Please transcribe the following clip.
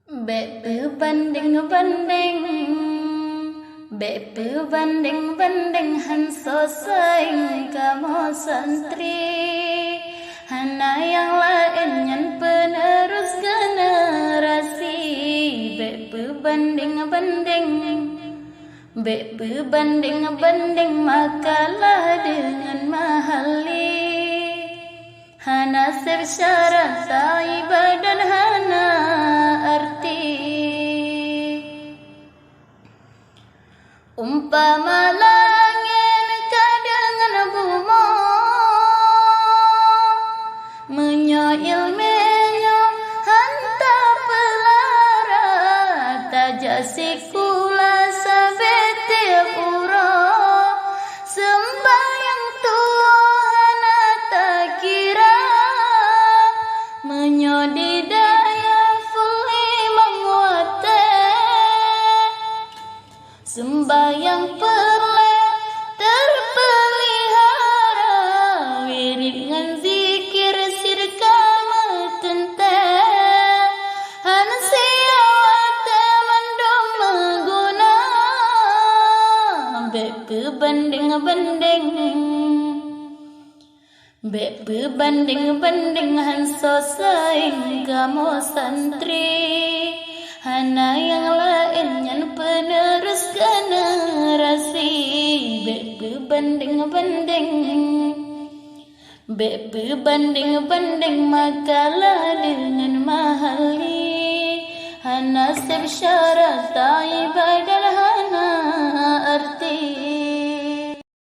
Berbanding-banding, berbanding-banding hanso saing kamu santri, hana yang lain yang penerus generasi. Berbanding-banding, berbanding-banding makalah dengan mahali. Hana syarat taibah dan hana arti. Umpama langit kadangan bumi menyoilmenyo hanta pelara tajasikula sabetiap uro sembayang Tuhan tak kira menyodidaya fuli menguate sembayang perle terpelihara wirid ngan zikir sirka metente hansiawate mandom mengguna berbanding-banding berbanding-banding hanso saing kamu santri, hana yang lain yang penerus generasi. Berbanding-banding, berbanding-banding makalah dengan mahali. Hana syarat taibah dan hana arti.